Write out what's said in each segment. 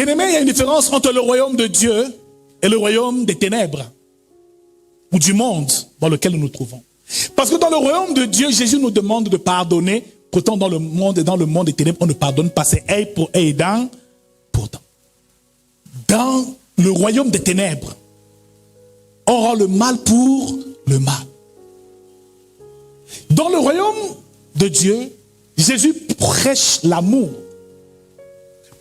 Bien-aimé, il y a une différence entre le royaume de Dieu et le royaume des ténèbres, ou du monde dans lequel nous nous trouvons. Parce que dans le royaume de Dieu, Jésus nous demande de pardonner. Pourtant, dans le monde des ténèbres, on ne pardonne pas. C'est œil pour œil, dent pour dent. Dans le royaume des ténèbres, on rend le mal pour le mal. Dans le royaume de Dieu, Jésus prêche l'amour.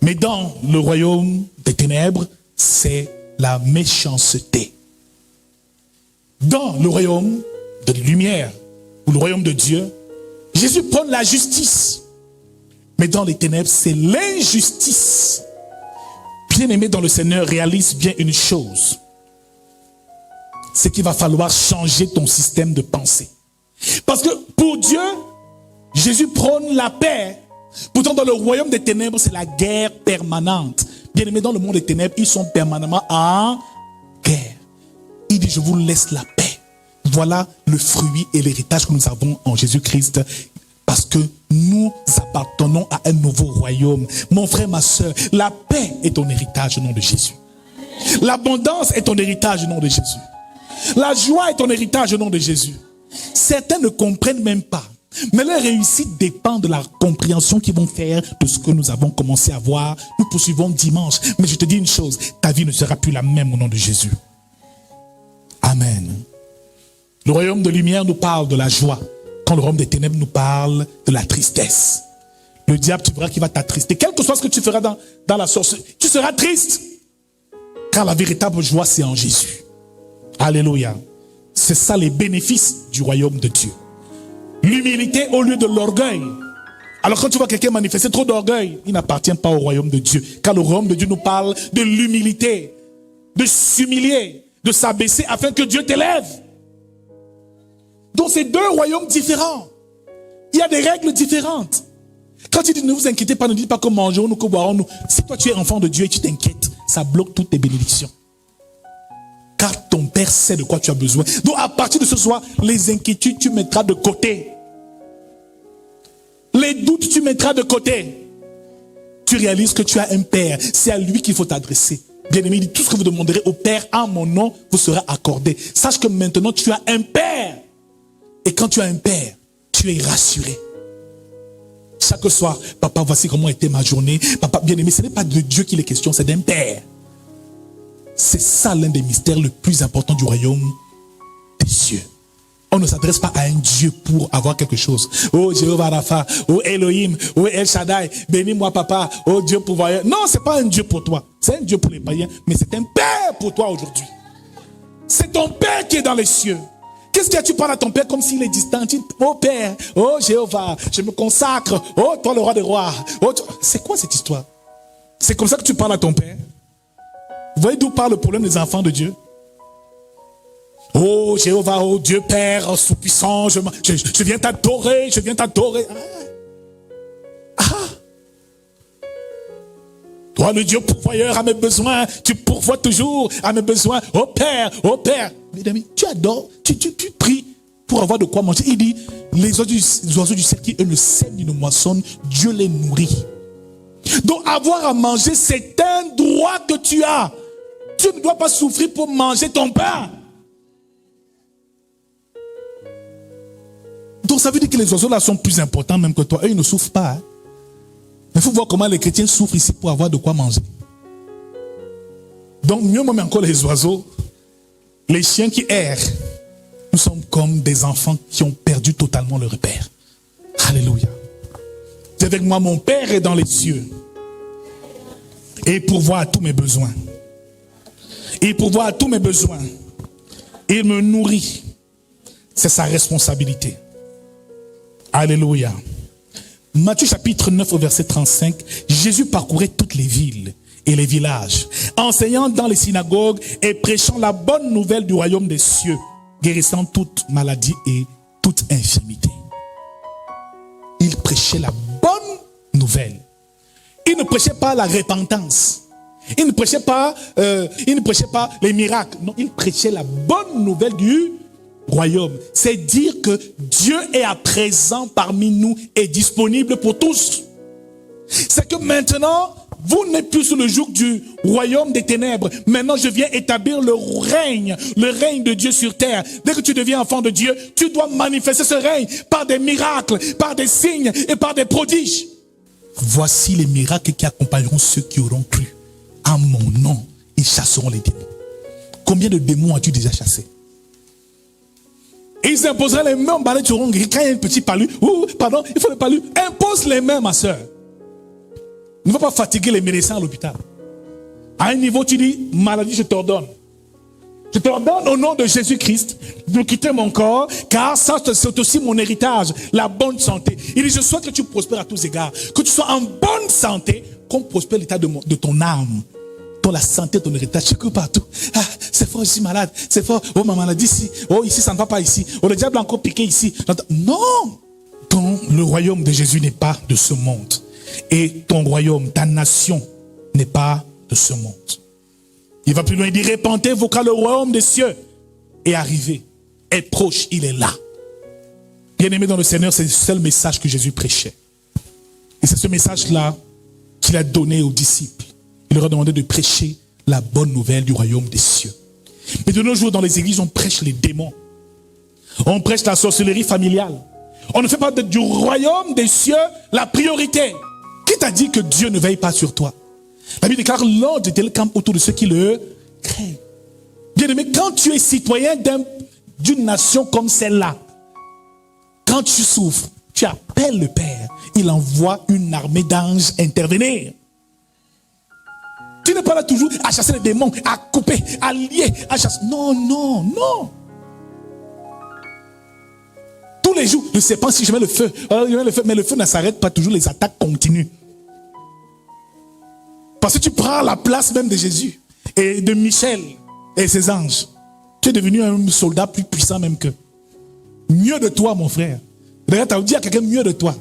Mais dans le royaume des ténèbres, c'est la méchanceté. Dans le royaume de lumière, ou le royaume de Dieu, Jésus prône la justice. Mais dans les ténèbres, c'est l'injustice. Bien-aimé dans le Seigneur, réalise bien une chose. C'est qu'il va falloir changer ton système de pensée. Parce que pour Dieu, Jésus prône la paix. Pourtant, dans le royaume des ténèbres, c'est la guerre permanente. Bien-aimés, dans le monde des ténèbres, ils sont permanemment en guerre. Il dit, je vous laisse la paix. Voilà le fruit et l'héritage que nous avons en Jésus-Christ. Parce que nous appartenons à un nouveau royaume. Mon frère, ma soeur, la paix est ton héritage au nom de Jésus. L'abondance est ton héritage au nom de Jésus. La joie est ton héritage au nom de Jésus. Certains ne comprennent même pas. Mais leur réussite dépend de la compréhension qu'ils vont faire de ce que nous avons commencé à voir. Nous poursuivons dimanche. Mais je te dis une chose, ta vie ne sera plus la même au nom de Jésus. Amen. Le royaume de lumière nous parle de la joie, quand le royaume des ténèbres nous parle de la tristesse. Le diable, tu verras qu'il va t'attrister. Quel que soit ce que tu feras dans la sorcellerie, tu seras triste. Car la véritable joie, c'est en Jésus. Alléluia. C'est ça les bénéfices du royaume de Dieu. L'humilité au lieu de l'orgueil. Alors quand tu vois quelqu'un manifester trop d'orgueil, il n'appartient pas au royaume de Dieu. Car le royaume de Dieu nous parle de l'humilité, de s'humilier, de s'abaisser afin que Dieu t'élève. Donc c'est deux royaumes différents. Il y a des règles différentes. Quand il dit ne vous inquiétez pas, ne dites pas que mangeons-nous, que boirons-nous. Si toi tu es enfant de Dieu et tu t'inquiètes, ça bloque toutes tes bénédictions. Car ton Père sait de quoi tu as besoin. Donc à partir de ce soir, les inquiétudes tu mettras de côté. Les doutes tu mettras de côté. Tu réalises que tu as un Père. C'est à lui qu'il faut t'adresser. Bien-aimé, il dit tout ce que vous demanderez au Père en mon nom vous sera accordé. Sache que maintenant tu as un Père. Et quand tu as un Père, tu es rassuré. Chaque soir, papa, voici comment était ma journée. Papa, bien-aimé, ce n'est pas de Dieu qu'il est question, c'est d'un Père. C'est ça l'un des mystères le plus important du royaume des cieux. On ne s'adresse pas à un Dieu pour avoir quelque chose. Oh Jéhovah Rapha, oh Elohim, oh El Shaddai, bénis-moi papa, oh Dieu pourvoyeur. Non, c'est pas un Dieu pour toi. C'est un Dieu pour les païens, mais c'est un Père pour toi aujourd'hui. C'est ton Père qui est dans les cieux. Qu'est-ce que tu parles à ton Père comme s'il est distant? Tu dis, oh Père, oh Jéhovah, je me consacre, oh toi le roi des rois. Oh, c'est quoi cette histoire? C'est comme ça que tu parles à ton Père? Vous voyez d'où parle le problème des enfants de Dieu? Oh Jéhovah, oh Dieu Père, oh, Tout-Puissant, je viens t'adorer, je viens t'adorer. Toi le Dieu pourvoyeur à mes besoins, tu pourvois toujours à mes besoins. Oh Père, mes amis, tu adores, tu pries pour avoir de quoi manger. Il dit, les oiseaux du ciel qui eux ne sèment ni ne moissonnent, Dieu les nourrit. Donc avoir à manger, c'est un droit que tu as. Tu ne dois pas souffrir pour manger ton pain. Donc ça veut dire que les oiseaux là sont plus importants même que toi. Eux, ils ne souffrent pas. Hein. Mais il faut voir comment les chrétiens souffrent ici pour avoir de quoi manger. Donc mieux même encore les oiseaux, les chiens qui errent. Nous sommes comme des enfants qui ont perdu totalement le repère. Alléluia. Dis avec moi, mon Père est dans les cieux. Et il pourvoit à tous mes besoins. Il pourvoit à tous mes besoins. Il me nourrit. C'est sa responsabilité. Alléluia. Matthieu chapitre 9 au verset 35. Jésus parcourait toutes les villes et les villages, enseignant dans les synagogues et prêchant la bonne nouvelle du royaume des cieux, guérissant toute maladie et toute infirmité. Il prêchait la bonne nouvelle. Il ne prêchait pas la repentance. Il ne prêchait pas les miracles. Non, il prêchait la bonne nouvelle du royaume. C'est dire que Dieu est à présent parmi nous et disponible pour tous. C'est que maintenant, vous n'êtes plus sous le joug du royaume des ténèbres. Maintenant, je viens établir le règne de Dieu sur terre. Dès que tu deviens enfant de Dieu, tu dois manifester ce règne par des miracles, par des signes et par des prodiges. Voici les miracles qui accompagneront ceux qui auront cru. À mon nom, ils chasseront les démons. Combien de démons as-tu déjà chassés? Et ils imposeraient les mains, quand il y a un petit palu, il faut le palu. Impose les mains, ma soeur. Ne va pas fatiguer les médecins à l'hôpital. À un niveau, tu dis, maladie, je t'ordonne. Je t'ordonne au nom de Jésus-Christ de quitter mon corps, car ça, c'est aussi mon héritage, la bonne santé. Il dit, je souhaite que tu prospères à tous égards, que tu sois en bonne santé, qu'on prospère l'état de ton âme, ton la santé, ton héritage. Tu cours partout. Ah, c'est fort, je suis malade. C'est fort. Oh, ma maladie ici. Oh, ici, ça ne va pas ici. Oh, le diable a encore piqué ici. Non! Le royaume de Jésus n'est pas de ce monde. Et ton royaume, ta nation n'est pas de ce monde. Il va plus loin, il dit, répentez-vous car le royaume des cieux est arrivé, est proche, il est là. Bien-aimé dans le Seigneur, c'est le seul message que Jésus prêchait. Et c'est ce message-là qu'il a donné aux disciples. Il leur a demandé de prêcher la bonne nouvelle du royaume des cieux. Mais de nos jours, dans les églises, on prêche les démons. On prêche la sorcellerie familiale. On ne fait pas du royaume des cieux la priorité. Qui t'a dit que Dieu ne veille pas sur toi? La Bible déclare l'ordre de camp autour de ceux qui le craignent. Bien aimé, quand tu es citoyen d'une nation comme celle-là, quand tu souffres, tu appelles le Père. Il envoie une armée d'anges intervenir. Tu n'es pas là toujours à chasser les démons, à couper, à lier, à chasser. Non, non, non. Tous les jours, le serpent, si je mets le feu, mais le feu ne s'arrête pas toujours, les attaques continuent. Parce que tu prends la place même de Jésus et de Michel et ses anges. Tu es devenu un soldat plus puissant même qu'eux. Mieux de toi, mon frère. D'ailleurs, tu as dit à quelqu'un mieux de toi.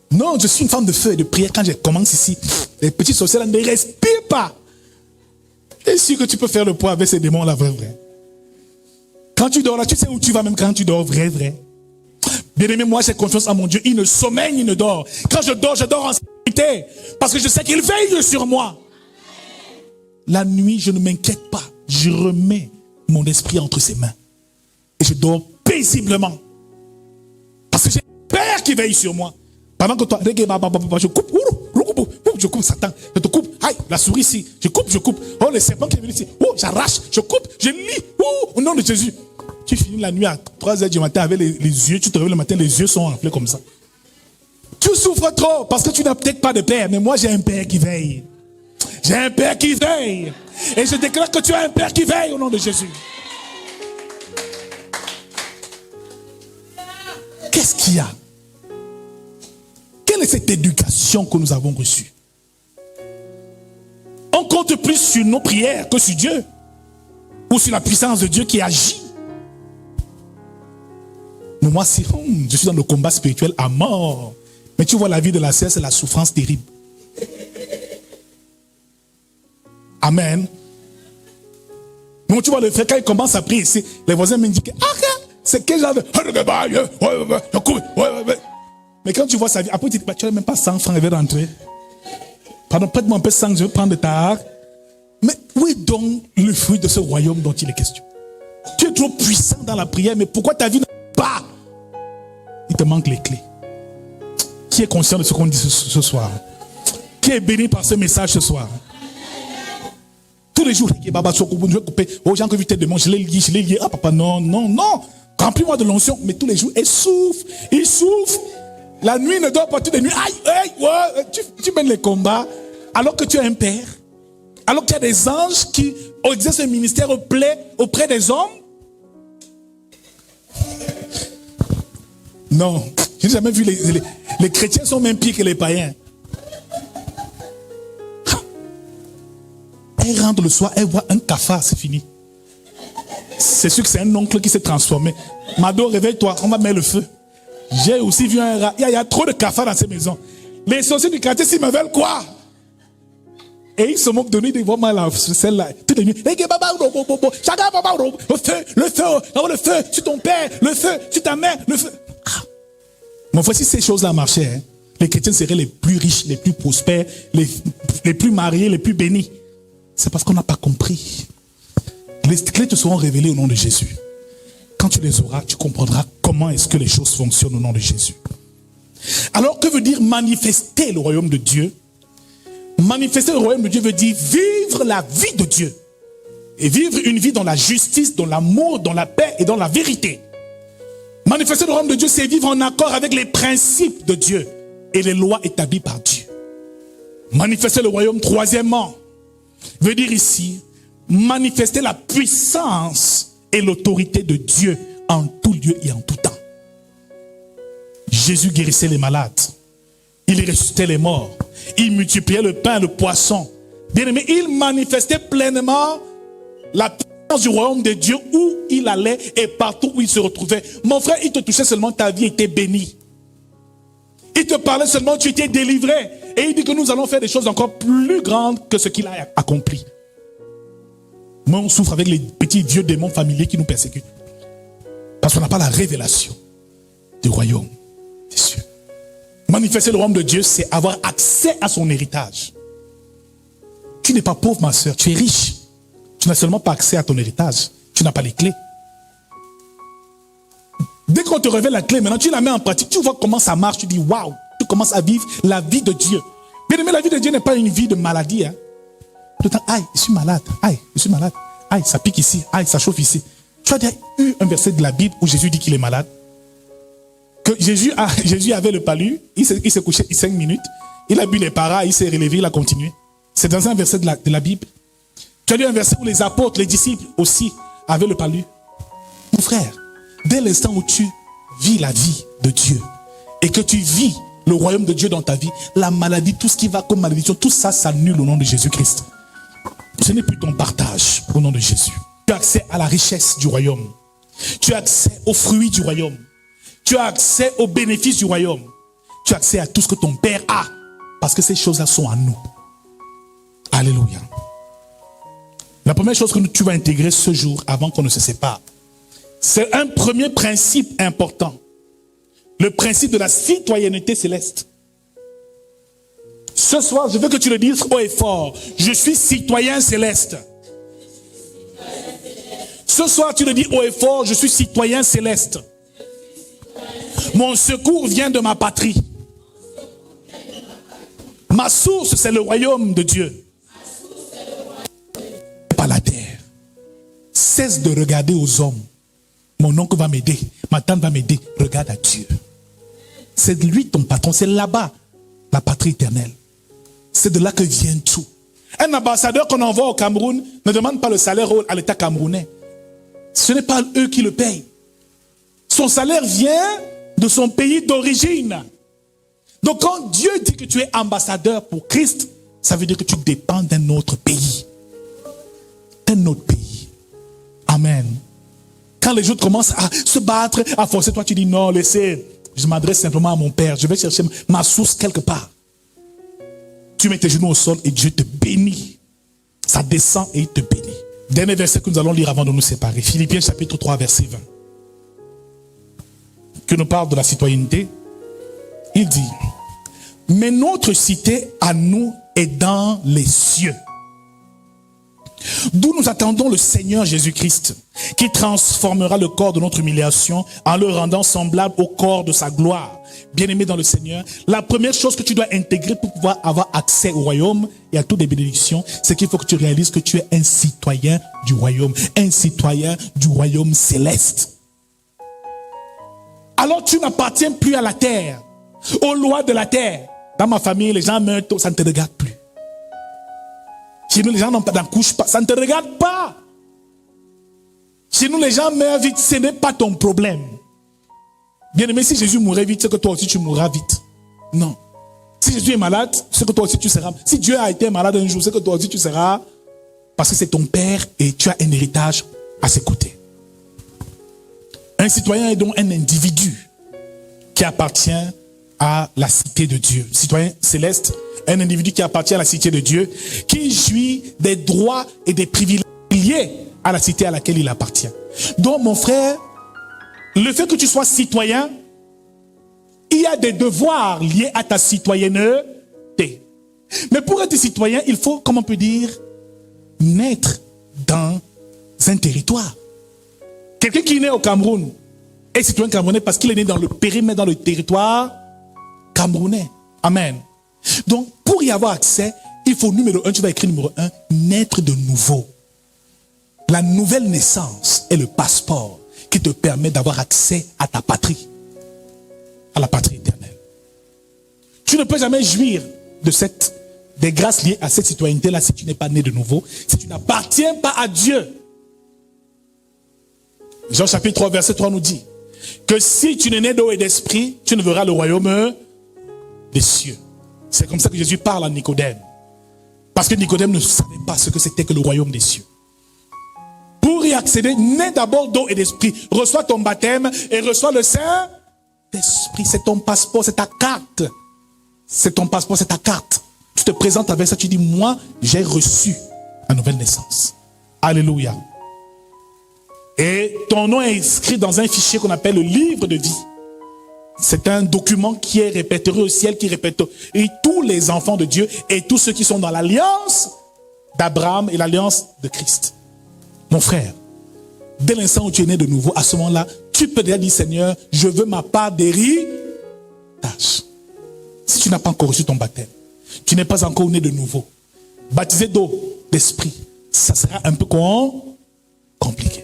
Non, je suis une femme de feu et de prière. Quand je commence ici, les petits sorciers ne respirent pas. Et sûr que tu peux faire le poids avec ces démons-là, vrai. Quand tu dors là, tu sais où tu vas même quand tu dors, vrai. Bien-aimé, moi j'ai confiance en mon Dieu. Il ne sommeille, il ne dort. Quand je dors en sécurité. Parce que je sais qu'il veille sur moi. La nuit, je ne m'inquiète pas. Je remets mon esprit entre ses mains. Et je dors paisiblement. Parce que j'ai un Père qui veille sur moi. Pendant que toi, je coupe Satan. Je te coupe. Aïe, la souris ici. Je coupe. Oh, le serpent qui est venu ici. Oh, j'arrache. Je coupe. Je lis. Oh, au nom de Jésus. Tu finis la nuit à 3h du matin avec les yeux. Tu te réveilles le matin, les yeux sont enflés comme ça. Tu souffres trop parce que tu n'as peut-être pas de père. Mais moi, j'ai un Père qui veille. J'ai un Père qui veille. Et je déclare que tu as un Père qui veille au nom de Jésus. Qu'est-ce qu'il y a? Quelle est cette éducation que nous avons reçue? On compte plus sur nos prières que sur Dieu. Ou sur la puissance de Dieu qui agit. Mais moi, si je suis dans le combat spirituel à mort. Mais tu vois, la vie de la sœur, c'est la souffrance terrible. Amen. Mais tu vois, le frère, quand il commence à prier ici, les voisins m'indiquent, c'est quel genre de... Mais quand tu vois sa vie, après tu dis, tu n'as même pas 100 francs, il va rentrer. Pardon, prête-moi un peu 100, je vais prendre de ta art. Mais où est donc le fruit de ce royaume dont il est question? Tu es trop puissant dans la prière, mais pourquoi ta vie n'a pas? Il te manque les clés. Qui est conscient de ce qu'on dit ce soir? Qui est béni par ce message ce soir? Tous les jours, je vais couper. Aux gens que tu te demandes, je l'ai lié. Ah papa, non. Remplis-moi de l'onction. Mais tous les jours, il souffre. La nuit ne dort pas toutes les nuits. Aïe, tu mènes les combats alors que tu as un Père. Alors qu'il y a des anges qui exercent un ministère auprès des hommes. Non, je n'ai jamais vu les chrétiens sont même pires que les païens. Elle rentre le soir, elle voit un cafard, c'est fini. C'est sûr que c'est un oncle qui s'est transformé. Mado, réveille-toi, on va mettre le feu. J'ai aussi vu un rat. Il y a trop de cafards dans ces maisons. Les sorciers du quartier, s'ils me veulent quoi? Et ils se moquent de nous, ils voient mal celle-là. Toutes les nuits. Le feu sur ton père, le feu sur ta mère, le feu. Mon frère, si ces choses-là marchaient, les chrétiens seraient les plus riches, les plus prospères, les plus mariés, les plus bénis. C'est parce qu'on n'a pas compris. Les clés te seront révélées au nom de Jésus. Quand tu les auras, tu comprendras comment est-ce que les choses fonctionnent au nom de Jésus. Alors, que veut dire manifester le royaume de Dieu? Manifester le royaume de Dieu veut dire vivre la vie de Dieu. Et vivre une vie dans la justice, dans l'amour, dans la paix et dans la vérité. Manifester le royaume de Dieu, c'est vivre en accord avec les principes de Dieu et les lois établies par Dieu. Manifester le royaume, troisièmement, veut dire ici, manifester la puissance et l'autorité de Dieu en tout lieu et en tout temps. Jésus guérissait les malades. Il ressuscitait les morts. Il multipliait le pain et le poisson. Bien-aimé, il manifestait pleinement la puissance du royaume de Dieu où il allait et partout où il se retrouvait. Mon frère, il te touchait seulement, ta vie était bénie. Il te parlait seulement, tu étais délivré. Et il dit que nous allons faire des choses encore plus grandes que ce qu'il a accompli. Moi, on souffre avec les petits vieux démons familiers qui nous persécutent. Parce qu'on n'a pas la révélation du royaume des cieux. Manifester le royaume de Dieu, c'est avoir accès à son héritage. Tu n'es pas pauvre, ma soeur, tu es riche. Tu n'as seulement pas accès à ton héritage. Tu n'as pas les clés. Dès qu'on te révèle la clé, maintenant tu la mets en pratique, tu vois comment ça marche, tu dis waouh, tu commences à vivre la vie de Dieu. Bien aimé, la vie de Dieu n'est pas une vie de maladie. Hein. Tout le temps, aïe, je suis malade, aïe, je suis malade, aïe, ça pique ici, aïe, ça chauffe ici. Tu as déjà eu un verset de la Bible où Jésus dit qu'il est malade? Que Jésus avait le palu, il s'est couché 5 minutes, il a bu les paras, il s'est relevé, il a continué. C'est dans un verset de la Bible. Tu as lu un verset où les apôtres, les disciples aussi avaient le palu. Mon frère, dès l'instant où tu vis la vie de Dieu et que tu vis le royaume de Dieu dans ta vie, la maladie, tout ce qui va comme malédiction, tout ça s'annule au nom de Jésus-Christ. Ce n'est plus ton partage au nom de Jésus. Tu as accès à la richesse du royaume. Tu as accès aux fruits du royaume. Tu as accès aux bénéfices du royaume. Tu as accès à tout ce que ton Père a. Parce que ces choses-là sont à nous. Alléluia. La première chose que tu vas intégrer ce jour avant qu'on ne se sépare, c'est un premier principe important. Le principe de la citoyenneté céleste. Ce soir, je veux que tu le dises haut et fort. Je suis citoyen céleste. Ce soir, tu le dis haut et fort. Je suis citoyen céleste. Mon secours vient de ma patrie. Ma source, c'est le royaume de Dieu. Pas la terre. Cesse de regarder aux hommes. Mon oncle va m'aider. Ma tante va m'aider. Regarde à Dieu. C'est lui ton patron. C'est là-bas la patrie éternelle. C'est de là que vient tout. Un ambassadeur qu'on envoie au Cameroun ne demande pas le salaire à l'État camerounais. Ce n'est pas eux qui le payent. Son salaire vient de son pays d'origine. Donc quand Dieu dit que tu es ambassadeur pour Christ, ça veut dire que tu dépends d'un autre pays. D'un autre pays. Amen. Quand les autres commencent à se battre, à forcer, toi tu dis non, laissez. Je m'adresse simplement à mon Père. Je vais chercher ma source quelque part. Tu mets tes genoux au sol et Dieu te bénit. Ça descend et il te bénit. Dernier verset que nous allons lire avant de nous séparer. Philippiens chapitre 3 verset 20. Qui nous parle de la citoyenneté. Il dit, mais notre cité à nous est dans les cieux. D'où nous attendons le Seigneur Jésus-Christ, qui transformera le corps de notre humiliation en le rendant semblable au corps de sa gloire. Bien-aimé dans le Seigneur, la première chose que tu dois intégrer pour pouvoir avoir accès au royaume et à toutes les bénédictions, c'est qu'il faut que tu réalises que tu es un citoyen du royaume, un citoyen du royaume céleste. Alors tu n'appartiens plus à la terre, aux lois de la terre. Dans ma famille, les gens meurent, ça ne te regarde plus. Chez nous, les gens n'accouchent pas. Ça ne te regarde pas. Chez nous, les gens meurent vite. Ce n'est pas ton problème. Bien aimé, si Jésus mourait vite, c'est que toi aussi tu mourras vite. Non. Si Jésus est malade, c'est que toi aussi tu seras. Si Dieu a été malade un jour, c'est que toi aussi tu seras. Parce que c'est ton Père et tu as un héritage à ses côtés. Un citoyen est donc un individu qui appartient à la cité de Dieu. Citoyen céleste, un individu qui appartient à la cité de Dieu, qui jouit des droits et des privilèges liés à la cité à laquelle il appartient. Donc mon frère, le fait que tu sois citoyen, il y a des devoirs liés à ta citoyenneté. Mais pour être citoyen, il faut, comment on peut dire, naître dans un territoire. Quelqu'un qui est né au Cameroun est citoyen camerounais parce qu'il est né dans le périmètre, dans le territoire camerounais. Amen. Donc, pour y avoir accès, il faut numéro 1, tu vas écrire numéro 1, naître de nouveau. La nouvelle naissance est le passeport qui te permet d'avoir accès à ta patrie, à la patrie éternelle. Tu ne peux jamais jouir des grâces liées à cette citoyenneté-là si tu n'es pas né de nouveau, si tu n'appartiens pas à Dieu. Jean chapitre 3, verset 3 nous dit que si tu n'es né d'eau et d'esprit, tu ne verras le royaume des cieux. C'est comme ça que Jésus parle à Nicodème. Parce que Nicodème ne savait pas ce que c'était que le royaume des cieux. Pour y accéder, naît d'abord d'eau et d'esprit. Reçois ton baptême et reçois le Saint-Esprit. C'est ton passeport, c'est ta carte. C'est ton passeport, c'est ta carte. Tu te présentes avec ça, tu dis, moi, j'ai reçu la nouvelle naissance. Alléluia. Et ton nom est inscrit dans un fichier qu'on appelle le livre de vie. C'est un document qui est répertorié au ciel, qui répertorie tous les enfants de Dieu et tous ceux qui sont dans l'alliance d'Abraham et l'alliance de Christ. Mon frère, dès l'instant où tu es né de nouveau, à ce moment-là, tu peux déjà dire, Seigneur, je veux ma part d'héritage. Si tu n'as pas encore reçu ton baptême, tu n'es pas encore né de nouveau, baptisé d'eau, d'esprit, ça sera un peu compliqué.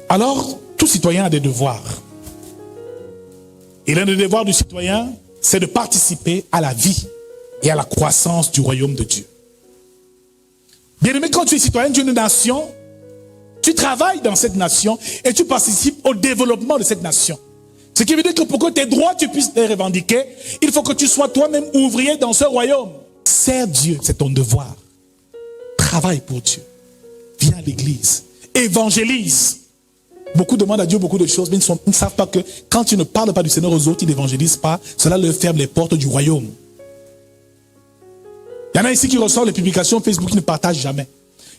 Alors, tout citoyen a des devoirs. Et l'un des devoirs du citoyen, c'est de participer à la vie et à la croissance du royaume de Dieu. Bien aimé, quand tu es citoyen d'une nation, tu travailles dans cette nation et tu participes au développement de cette nation. Ce qui veut dire que pour que tes droits tu puisses les revendiquer, il faut que tu sois toi-même ouvrier dans ce royaume. Sers Dieu, c'est ton devoir. Travaille pour Dieu. Viens à l'église. Évangélise. Beaucoup demandent à Dieu beaucoup de choses, mais ils ne savent pas que quand tu ne parles pas du Seigneur aux autres, ils n'évangélisent pas, cela leur ferme les portes du royaume. Il y en a ici qui reçoivent les publications Facebook, qui ne partagent jamais.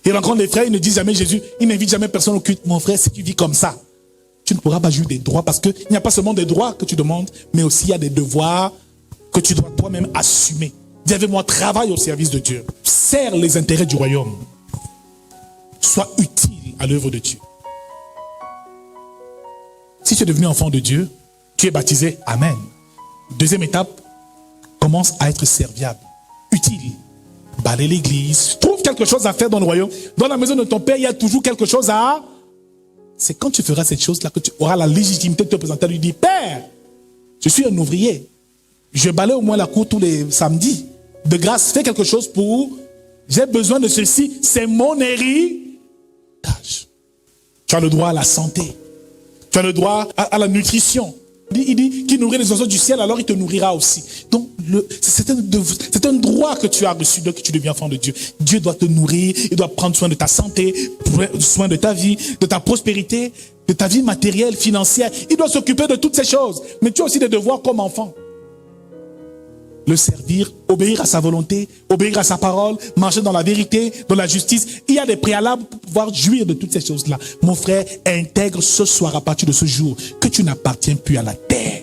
Ils rencontrent les frères, ils ne disent jamais Jésus, ils n'invitent jamais personne au culte. Mon frère, si tu vis comme ça, tu ne pourras pas jouir des droits, parce qu'il n'y a pas seulement des droits que tu demandes, mais aussi il y a des devoirs que tu dois toi-même assumer. Dis avec moi, travaille au service de Dieu. Sers les intérêts du royaume. Sois utile à l'œuvre de Dieu. Si tu es devenu enfant de Dieu, tu es baptisé, amen. Deuxième étape, commence à être serviable, utile. Balaye l'église, trouve quelque chose à faire dans le royaume. Dans la maison de ton père, il y a toujours quelque chose à... C'est quand tu feras cette chose-là que tu auras la légitimité de te présenter à lui dire, Père, je suis un ouvrier. Je balaye au moins la cour tous les samedis. De grâce, fais quelque chose pour... J'ai besoin de ceci, c'est mon héritage. Tu as le droit à la santé. Tu as le droit à la nutrition. Il dit qu'il nourrit les oiseaux du ciel, alors il te nourrira aussi. Donc, c'est un droit que tu as reçu, donc tu deviens enfant de Dieu. Dieu doit te nourrir, il doit prendre soin de ta santé, prendre soin de ta vie, de ta prospérité, de ta vie matérielle, financière. Il doit s'occuper de toutes ces choses. Mais tu as aussi des devoirs comme enfant. Le servir, obéir à sa volonté, obéir à sa parole, marcher dans la vérité, dans la justice. Il y a des préalables pour pouvoir jouir de toutes ces choses-là. Mon frère, intègre ce soir, à partir de ce jour, que tu n'appartiens plus à la terre.